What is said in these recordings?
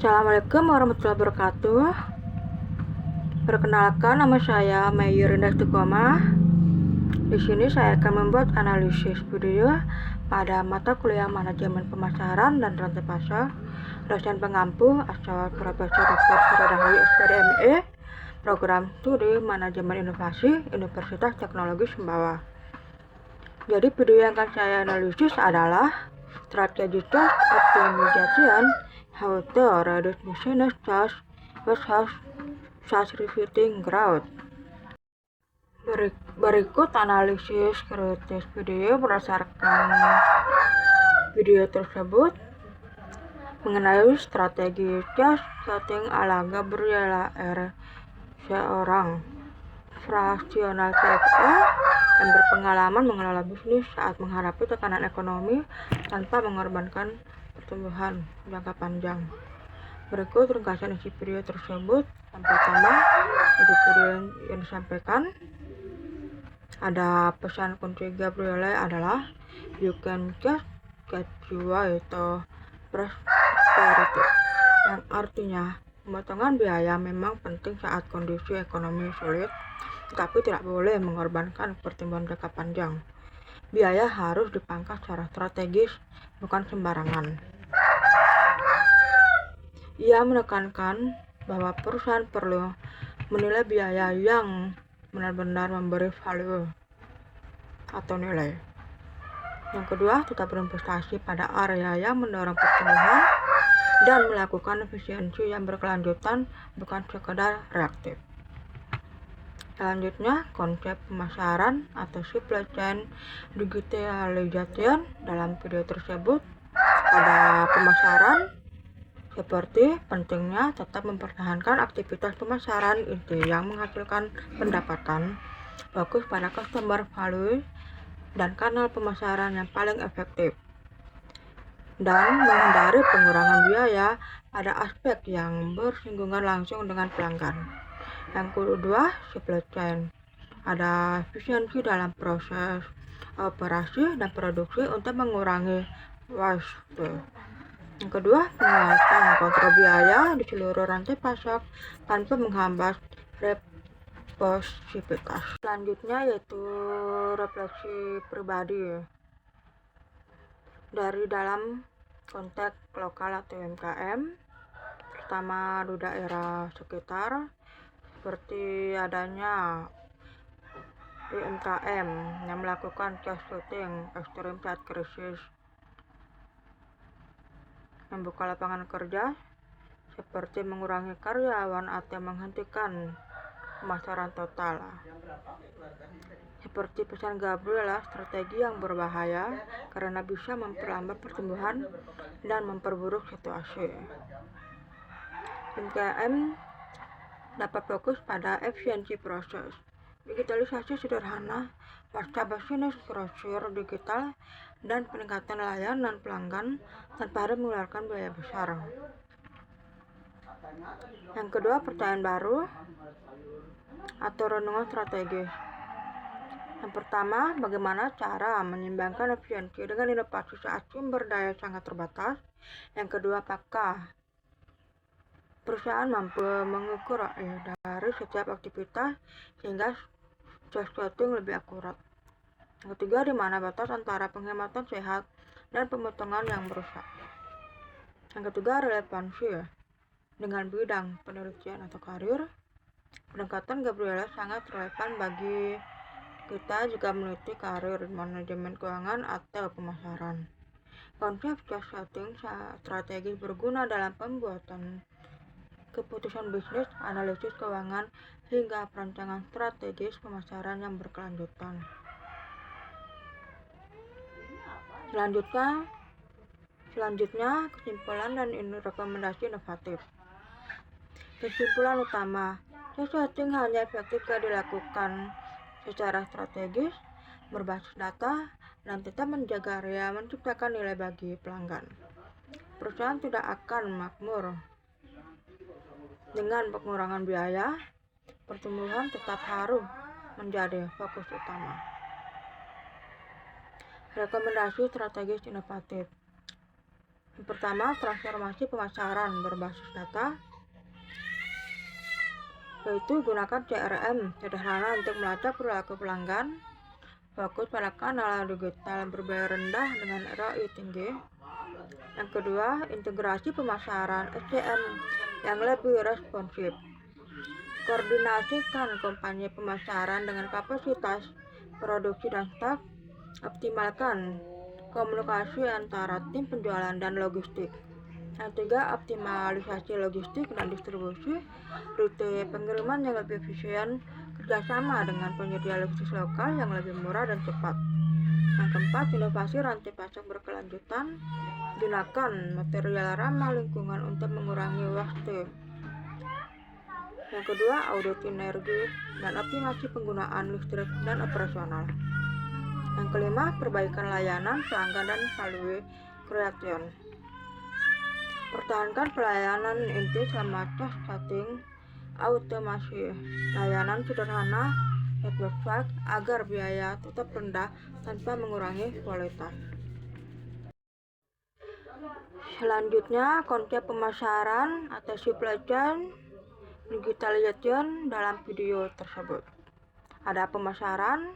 Assalamualaikum warahmatullahi wabarakatuh. Perkenalkan, nama saya Mayer Indah Istiqomah. Di sini saya akan membuat analisis video pada mata kuliah Manajemen Pemasaran dan Rantai Pasar, dosen pengampu asal Profesor Dr. Suradhawi SPD ME, Program Studi Manajemen Inovasi Universitas Teknologi Sumbawa. Jadi video yang akan saya analisis adalah strategical optimization, how to reduce business cost versus such repeating growth. Berikut analisis kritis video berdasarkan video tersebut mengenai strategi cost setting ala Gabriela R. seorang fraksional CFO yang berpengalaman mengelola bisnis saat menghadapi tekanan ekonomi tanpa mengorbankan pertumbuhan jangka panjang. Berikut ringkasan isi video tersebut. Yang pertama, di video yang disampaikan ada pesan kunci Gabriela adalah you can just get your way to prosperity, yang artinya pemotongan biaya memang penting saat kondisi ekonomi sulit, tetapi tidak boleh mengorbankan pertumbuhan jangka panjang. Biaya harus dipangkas secara strategis, bukan sembarangan. Ia menekankan bahwa perusahaan perlu menilai biaya yang benar-benar memberi value atau nilai. Yang kedua, tetap berinvestasi pada area yang mendorong pertumbuhan dan melakukan efisiensi yang berkelanjutan, bukan sekedar reaktif. Selanjutnya, konsep pemasaran atau supply chain digitalization. Dalam video tersebut pada pemasaran seperti pentingnya tetap mempertahankan aktivitas pemasaran inti yang menghasilkan pendapatan, fokus pada customer value dan kanal pemasaran yang paling efektif, dan menghindari pengurangan biaya pada aspek yang bersinggungan langsung dengan pelanggan. Yang kedua, supply chain. Ada efisiensi dalam proses operasi dan produksi untuk mengurangi waste. Yang kedua, penguatan kontrol biaya di seluruh rantai pasok tanpa menghambat reposibilitas. Selanjutnya yaitu refleksi pribadi dari dalam konteks lokal atau UMKM, pertama di daerah sekitar, seperti adanya UMKM yang melakukan cost cutting ekstrim saat krisis, membuka lapangan kerja seperti mengurangi karyawan atau menghentikan pemasaran total. Seperti pesan Gabriela, strategi yang berbahaya karena bisa memperlambat pertumbuhan dan memperburuk situasi. UMKM dapat fokus pada efisiensi proses, digitalisasi sederhana, pasca bisnis brosur digital, dan peningkatan layanan pelanggan tanpa harus mengeluarkan biaya besar. Yang kedua, pertanyaan baru atau renungan strategis. Yang pertama, bagaimana cara menyeimbangkan efisiensi dengan inovasi saat sumber daya sangat terbatas? Yang kedua, apakah perusahaan mampu mengukur dari setiap aktivitas sehingga cost cutting lebih akurat? Yang ketiga, di mana batas antara penghematan sehat dan pemotongan yang merusak? Yang ketiga, relevansi dengan bidang penelitian atau karir. Pendekatan Gabriela sangat relevan bagi kita jika meneliti karir manajemen keuangan atau pemasaran. Konsep cost cutting strategis berguna dalam pembuatan keputusan bisnis, analisis keuangan, hingga perancangan strategis pemasaran yang berkelanjutan. Selanjutnya kesimpulan dan rekomendasi inovatif. Kesimpulan utama, cost cutting hanya efektif jika dilakukan secara strategis, berbasis data, dan tetap menjaga area menciptakan nilai bagi pelanggan. Perusahaan tidak akan makmur dengan pengurangan biaya. Pertumbuhan tetap harus menjadi fokus utama. Rekomendasi strategis inovatif. Yang pertama, transformasi pemasaran berbasis data, yaitu gunakan CRM sederhana untuk melacak perilaku pelanggan, fokus pada kanal digital berbayar rendah dengan ROI tinggi. Yang kedua, integrasi pemasaran SCM yang lebih responsif. Koordinasikan kompani pemasaran dengan kapasitas produksi dan stok. Optimalkan komunikasi antara tim penjualan dan logistik. Yang tiga, optimalisasi logistik dan distribusi, rute pengiriman yang lebih efisien, kerjasama dengan penyedia logistik lokal yang lebih murah dan cepat. Yang keempat, inovasi rantai pasok berkelanjutan, gunakan material ramah lingkungan untuk mengurangi waste. Yang kedua, audit energi dan optimasi penggunaan listrik dan operasional. Yang kelima, perbaikan layanan pelanggan dan value creation. Pertahankan pelayanan inti selama tes setting, automasi layanan sederhana, website agar biaya tetap rendah tanpa mengurangi kualitas. Selanjutnya, konsep pemasaran atau supply chain digitalization dalam video tersebut. Ada pemasaran,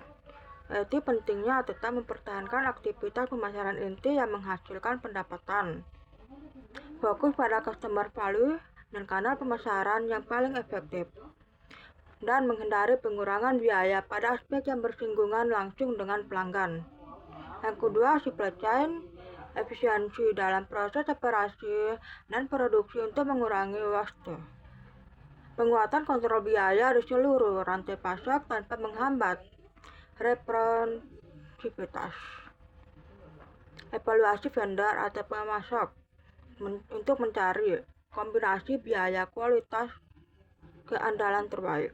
yaitu pentingnya tetap mempertahankan aktivitas pemasaran inti yang menghasilkan pendapatan. Fokus pada customer value dan kanal pemasaran yang paling efektif, dan menghindari pengurangan biaya pada aspek yang bersinggungan langsung dengan pelanggan. Yang kedua, supply chain, efisiensi dalam proses operasi dan produksi untuk mengurangi waste. Penguatan kontrol biaya di seluruh rantai pasok tanpa menghambat responsivitas. Evaluasi vendor atau pemasok untuk mencari kombinasi biaya, kualitas, keandalan terbaik.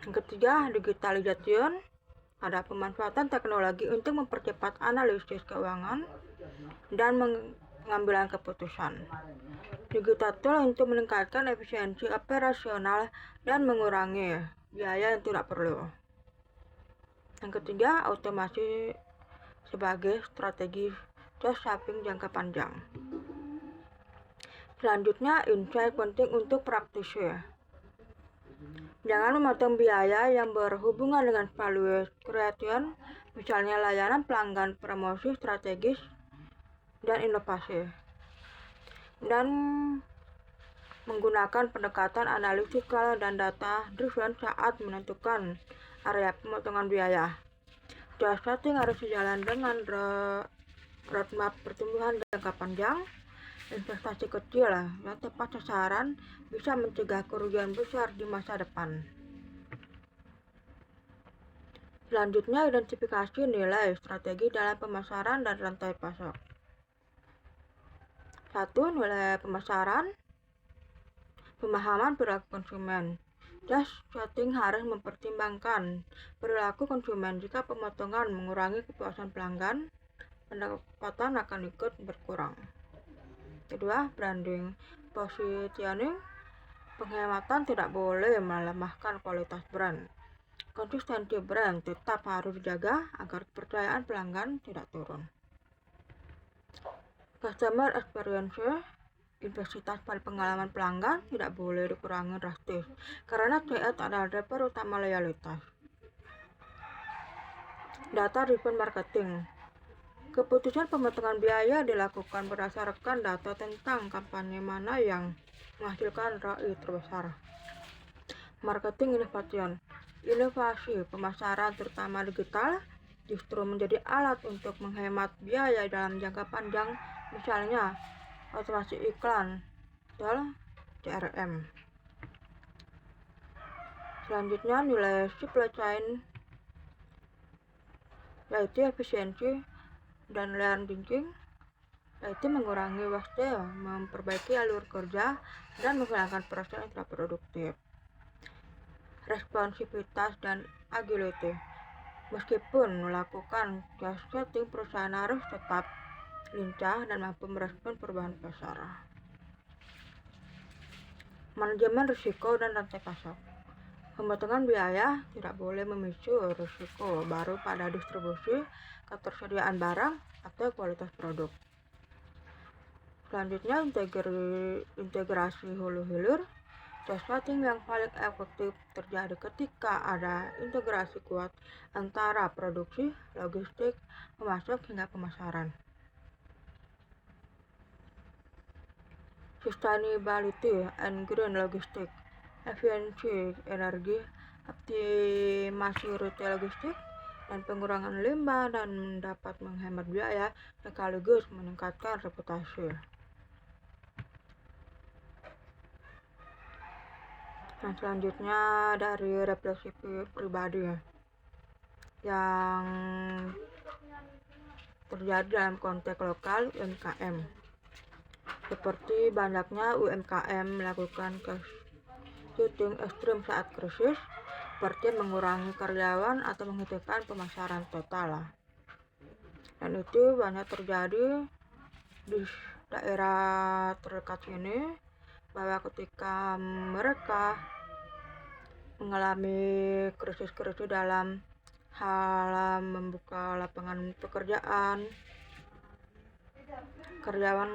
Yang ketiga, digitalization. Ada pemanfaatan teknologi untuk mempercepat analisis keuangan dan pengambilan keputusan. Digital tool untuk meningkatkan efisiensi operasional dan mengurangi biaya yang tidak perlu. Yang ketiga, otomasi sebagai strategi cost saving jangka panjang. Selanjutnya, insight penting untuk praktisi. Jangan memotong biaya yang berhubungan dengan value creation, misalnya layanan pelanggan, promosi strategis, dan inovasi. Dan menggunakan pendekatan analitikal dan data driven saat menentukan area pemotongan biaya. Cost setting harus sejalan dengan roadmap pertumbuhan jangka panjang. Investasi kecil yang tepat sasaran bisa mencegah kerugian besar di masa depan. Selanjutnya, identifikasi nilai strategi dalam pemasaran dan rantai pasok. 1. Nilai pemasaran. Pemahaman perilaku konsumen. Just setting harus mempertimbangkan perilaku konsumen. Jika pemotongan mengurangi kepuasan pelanggan, pendapatan akan ikut berkurang. Kedua, branding positioning. Penghematan tidak boleh melemahkan kualitas brand. Konsistensi brand tetap harus dijaga agar kepercayaan pelanggan tidak turun. Customer experience. Intensitas pada pengalaman pelanggan tidak boleh dikurangi drastis, karena CS adalah driver utama loyalitas. Data driven marketing. Keputusan pemotongan biaya dilakukan berdasarkan data tentang kampanye mana yang menghasilkan ROI terbesar. Marketing innovation. Inovasi pemasaran terutama digital justru menjadi alat untuk menghemat biaya dalam jangka panjang, misalnya otomasi iklan dan CRM. Selanjutnya, nilai supply chain, yaitu efisiensi dan lean thinking, yaitu mengurangi waste, memperbaiki alur kerja, dan menghilangkan proses yang tidak produktif. Responsivitas dan agility. Meskipun melakukan cost setting, perusahaan harus tetap lincah dan mampu merespon perubahan pasar. Manajemen risiko dan rantai pasok. Pemotongan biaya tidak boleh memicu risiko baru pada distribusi, ketersediaan barang, atau kualitas produk. Selanjutnya, integrasi hulu hilir. Testing yang paling efektif terjadi ketika ada integrasi kuat antara produksi, logistik, pemasok hingga pemasaran. Sustainability and green logistik, efisiensi energi, optimasi rute logistik, dan pengurangan limbah dan dapat menghemat biaya sekaligus meningkatkan reputasi. Nah, selanjutnya dari refleksi pribadi yang terjadi dalam konteks lokal UMKM. Seperti banyaknya UMKM melakukan shooting ekstrim saat krisis, seperti mengurangi karyawan atau menghentikan pemasaran total. Dan itu banyak terjadi di daerah terdekat sini, bahwa ketika mereka mengalami krisis-krisis dalam hal membuka lapangan pekerjaan, karyawan